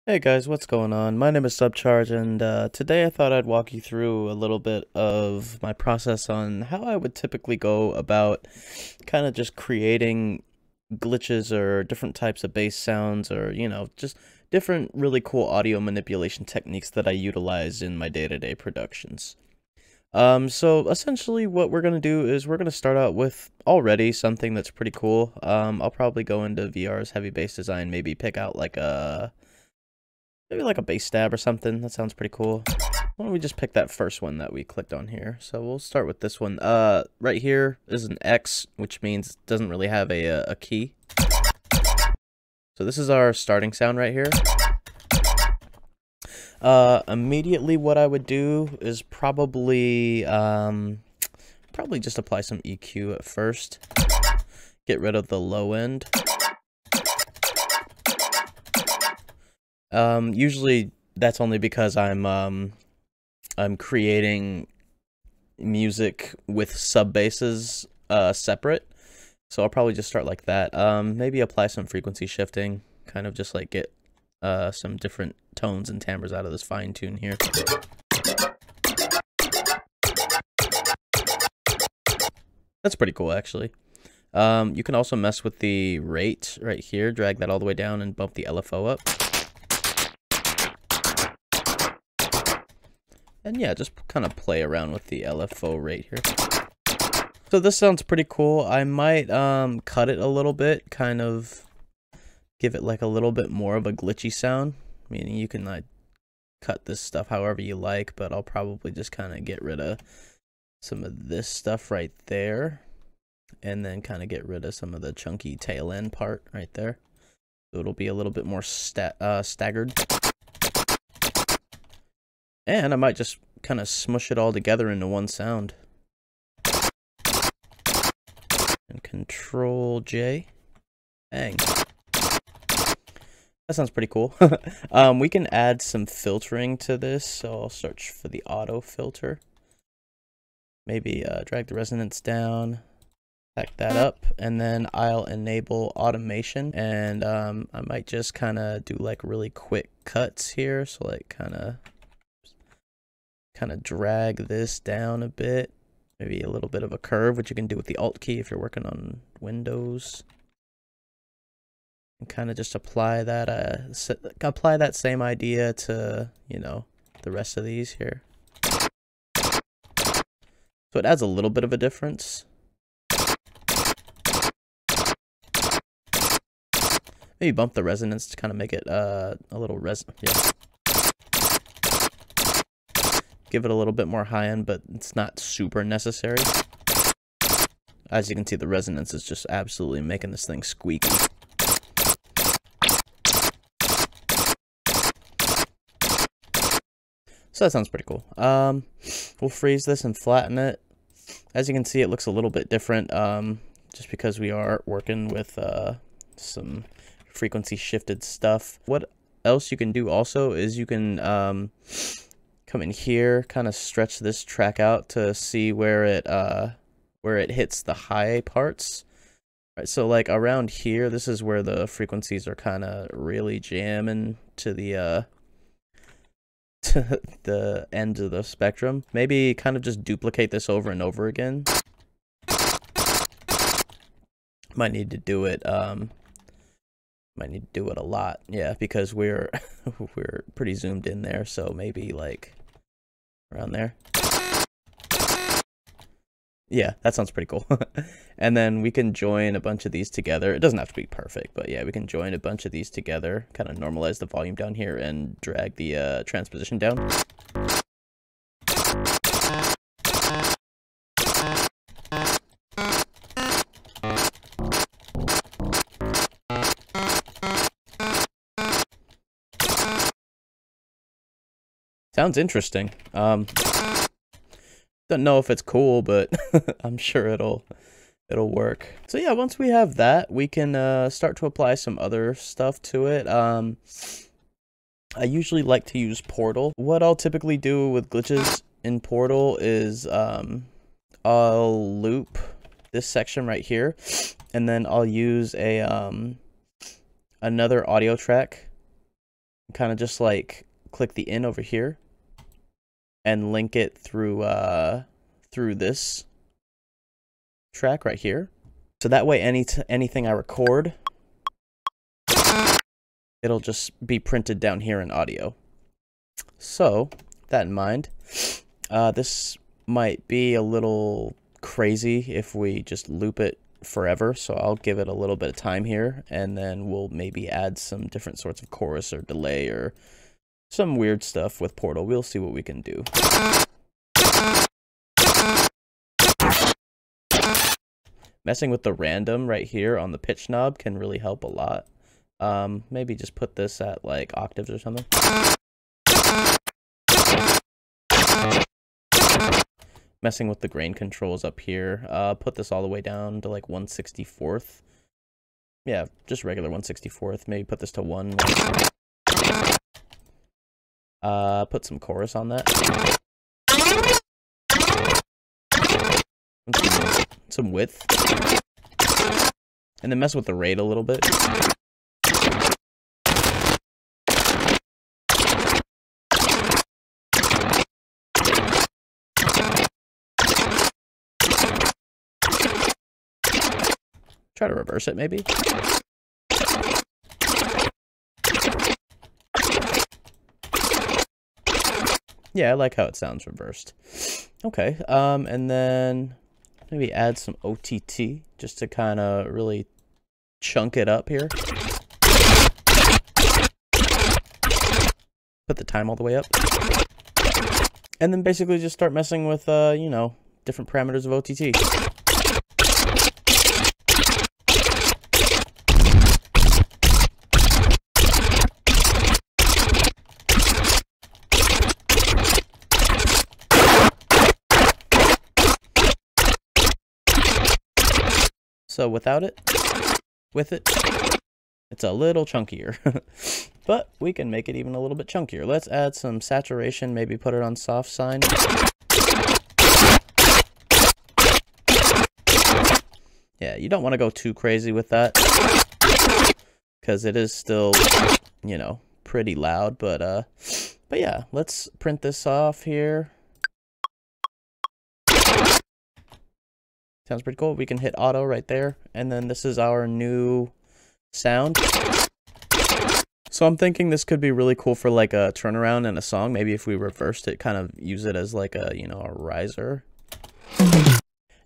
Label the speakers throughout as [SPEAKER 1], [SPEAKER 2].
[SPEAKER 1] Hey guys, what's going on? My name is Subcharge, and today I thought I'd walk you through a little bit of my process on how I would typically go about kind of just creating glitches or different types of bass sounds, or just different really cool audio manipulation techniques that I utilize in my day-to-day productions. So essentially what we're going to do is we're going to start out with already something that's pretty cool. I'll probably go into VR's heavy bass design, maybe pick out maybe like a bass stab or something. That sounds pretty cool. Why don't we just pick that first one that we clicked on here? So we'll start with this one. Right here is an X, which means it doesn't really have a key. So this is our starting sound right here. Immediately what I would do is probably just apply some EQ at first. Get rid of the low end. Usually that's only because I'm creating music with sub basses separate. So I'll probably just start like that. Maybe apply some frequency shifting, kind of just like get some different tones and timbres out of this fine tune here. That's pretty cool actually. You can also mess with the rate right here, drag that all the way down and bump the LFO up. And yeah, just kind of play around with the LFO rate here. So this sounds pretty cool. I might cut it a little bit, kind of give it like a little bit more of a glitchy sound. Meaning you can like cut this stuff however you like, but I'll probably just kind of get rid of some of this stuff right there. And then kind of get rid of some of the chunky tail end part right there. So it'll be a little bit more staggered. And I might just kind of smush it all together into one sound. And Control J. Bang. That sounds pretty cool. We can add some filtering to this, so I'll search for the auto filter. Maybe drag the resonance down, pack that up, and then I'll enable automation. And I might just kind of do like really quick cuts here, so like kind of drag this down a bit, maybe a little bit of a curve, which you can do with the Alt key if you're working on Windows, and kind of just apply that same idea to the rest of these here. So it adds a little bit of a difference. Maybe bump the resonance to kind of make it a little yeah. Give it a little bit more high end, but it's not super necessary. As you can see, the resonance is just absolutely making this thing squeaky. So that sounds pretty cool. We'll freeze this and flatten it. As you can see, it looks a little bit different, just because we are working with some frequency shifted stuff. What else you can do also is you can come in here, kind of stretch this track out to see where it hits the high parts. All right, so like around here, this is where the frequencies are kind of really jamming to the to the end of the spectrum. Maybe kind of just duplicate this over and over again. Might need to do it. Might need to do it a lot, yeah, because we're pretty zoomed in there. So maybe like around there. Yeah, that sounds pretty cool. And then we can join a bunch of these together. It doesn't have to be perfect, but yeah, we can join a bunch of these together, kind of normalize the volume down here and drag the transposition down. Sounds interesting. Don't know if it's cool, but I'm sure it'll work. So yeah, once we have that, we can start to apply some other stuff to it. I usually like to use Portal. What I'll typically do with glitches in Portal is I'll loop this section right here, and then I'll use a another audio track kind of just like click the in over here and link it through through this track right here. So that way anything I record, it'll just be printed down here in audio. So, that in mind, this might be a little crazy if we just loop it forever, so I'll give it a little bit of time here, and then we'll maybe add some different sorts of chorus or delay or some weird stuff with Portal. We'll see what we can do. Messing with the random right here on the pitch knob can really help a lot. Maybe just put this at like octaves or something. Messing with the grain controls up here. Put this all the way down to like 1/64th. Yeah, just regular 1/64th. Maybe put this to 1. Put some chorus on that. Some width. And then mess with the rate a little bit. Try to reverse it, maybe. Yeah, I like how it sounds reversed. Okay, and then maybe add some OTT just to kind of really chunk it up here. Put the time all the way up. And then basically just start messing with, you know, different parameters of OTT. So without it, with it, it's a little chunkier. But we can make it even a little bit chunkier. Let's add some saturation, maybe put it on soft sign. Yeah, you don't want to go too crazy with that, because it is still, you know, pretty loud. But yeah, let's print this off here. Sounds pretty cool. We can hit auto right there, and then this is our new sound. So I'm thinking this could be really cool for like a turnaround in a song. Maybe if we reversed it, kind of use it as like a, you know, a riser.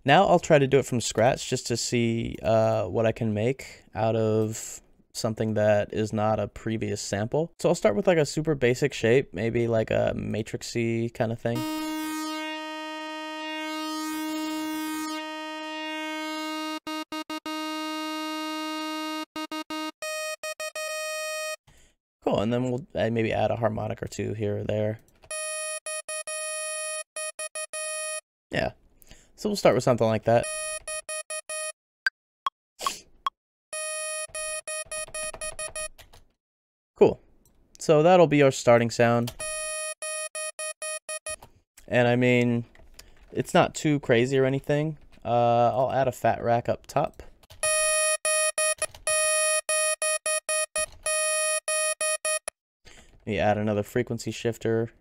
[SPEAKER 1] Now I'll try to do it from scratch just to see what I can make out of something that is not a previous sample. So I'll start with like a super basic shape, maybe like a matrixy kind of thing. Cool, and then we'll maybe add a harmonic or two here or there. Yeah, so we'll start with something like that. Cool, so that'll be our starting sound. And I mean, it's not too crazy or anything. I'll add a fat rack up top. We add another frequency shifter.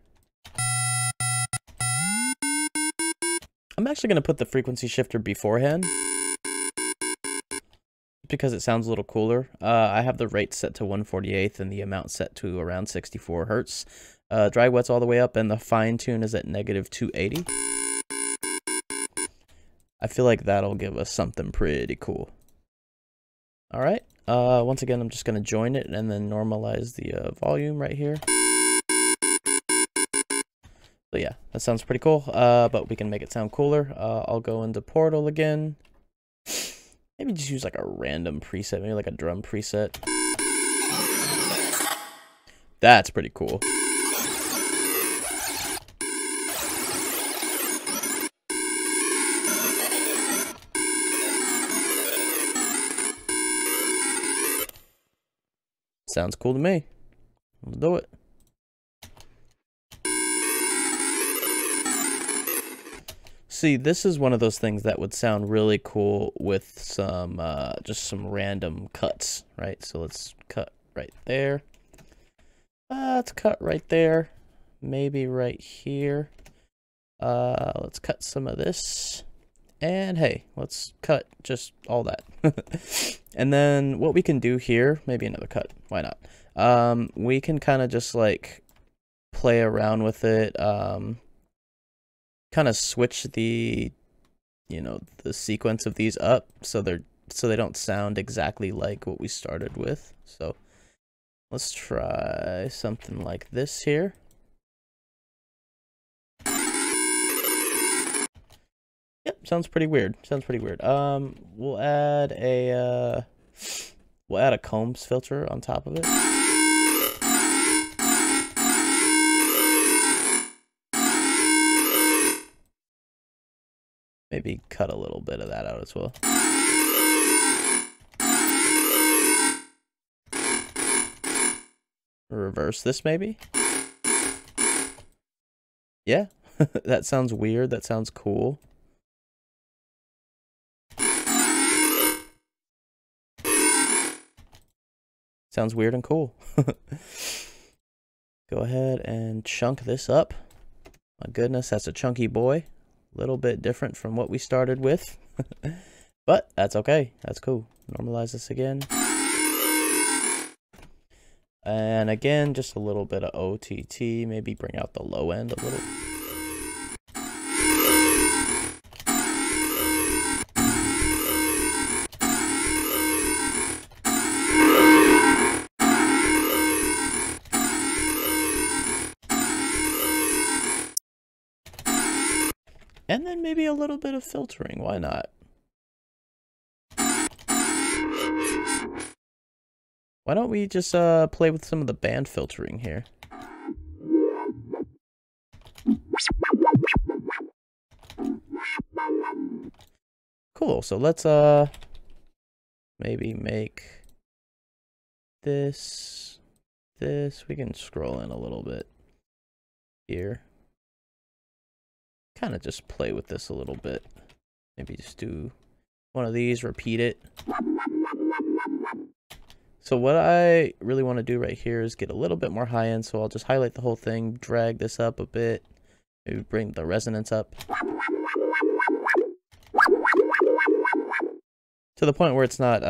[SPEAKER 1] I'm actually going to put the frequency shifter beforehand, because it sounds a little cooler. I have the rate set to 1/48th and the amount set to around 64 Hertz. Dry wet's all the way up, and the fine tune is at -280. I feel like that'll give us something pretty cool. All right. Once again, I'm just going to join it and then normalize the volume right here. So yeah, that sounds pretty cool, but we can make it sound cooler. I'll go into Portal again. Maybe just use like a random preset, maybe like a drum preset. That's pretty cool. Sounds cool to me. Let's do it. See, this is one of those things that would sound really cool with some, just some random cuts, right? So let's cut right there. let's cut right there. Maybe right here. Let's cut some of this. And hey, let's cut just all that. And then what we can do here, maybe another cut. Why not? We can kind of just like play around with it. Kind of switch the, the sequence of these up so they don't sound exactly like what we started with. So let's try something like this here. Yep, sounds pretty weird. We'll add a combs filter on top of it. Maybe cut a little bit of that out as well. Reverse this maybe? Yeah, that sounds weird. That sounds cool. Sounds weird and cool. Go ahead and chunk this up. My goodness, that's a chunky boy. A little bit different from what we started with. But that's okay. That's cool. Normalize this again. And again, just a little bit of OTT. Maybe bring out the low end a little. And then maybe a little bit of filtering, why not? Why don't we just play with some of the band filtering here? Cool, so let's maybe make this. We can scroll in a little bit here. Kind of just play with this a little bit. Maybe just do one of these, repeat it. So what I really want to do right here is get a little bit more high end, so I'll just highlight the whole thing, drag this up a bit, maybe bring the resonance up to the point where it's not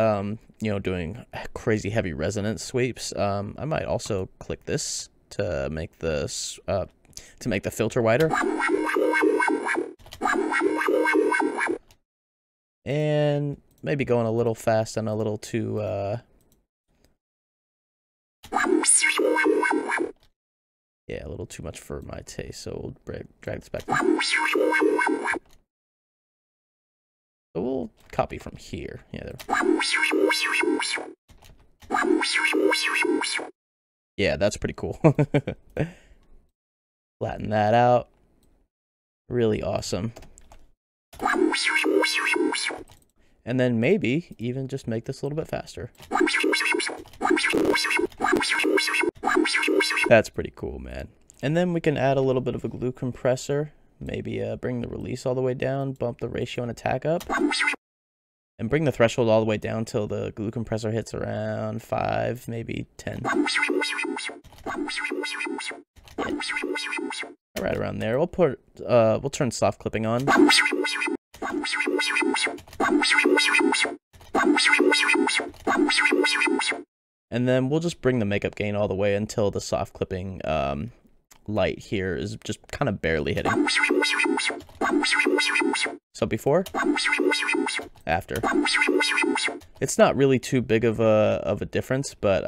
[SPEAKER 1] doing crazy heavy resonance sweeps. I might also click this to make this the filter wider. And maybe going a little fast and a little too yeah, a little too much for my taste, so we'll drag this back. So we'll copy from here. Yeah, there. Yeah, that's pretty cool. Flatten that out. Really awesome. And then maybe even just make this a little bit faster. That's pretty cool, man. And then we can add a little bit of a glue compressor. Maybe bring the release all the way down, bump the ratio and attack up. And bring the threshold all the way down till the glue compressor hits around 5, maybe 10. Right around there. We'll turn soft clipping on. And then we'll just bring the makeup gain all the way until the soft clipping light here is just kind of barely hitting. So before, after. It's not really too big of a difference, but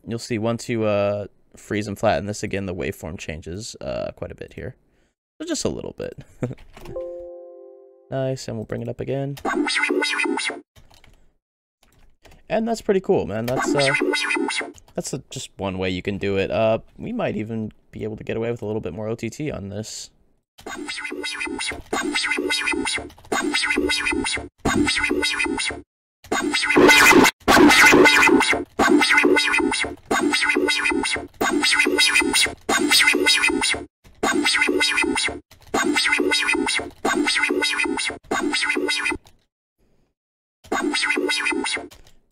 [SPEAKER 1] you'll see once you freeze and flatten this again, the waveform changes quite a bit here. So just a little bit. Nice, and we'll bring it up again. And that's pretty cool, man. That's just one way you can do it. We might even be able to get away with a little bit more OTT on this.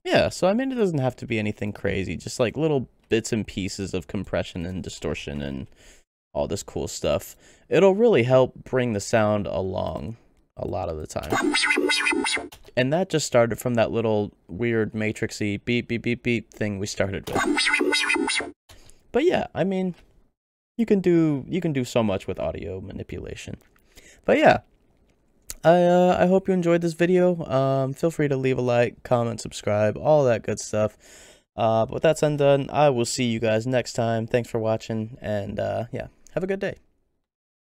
[SPEAKER 1] Yeah, So I mean, it doesn't have to be anything crazy, just like little bits and pieces of compression and distortion and all this cool stuff. It'll really help bring the sound along a lot of the time. And that just started from that little weird matrixy beep beep beep beep thing we started with. But yeah, I mean, you can do so much with audio manipulation. But yeah, I hope you enjoyed this video. Feel free to leave a like, comment, subscribe, all that good stuff. But with that said and done, I will see you guys next time. Thanks for watching, and yeah, have a good day.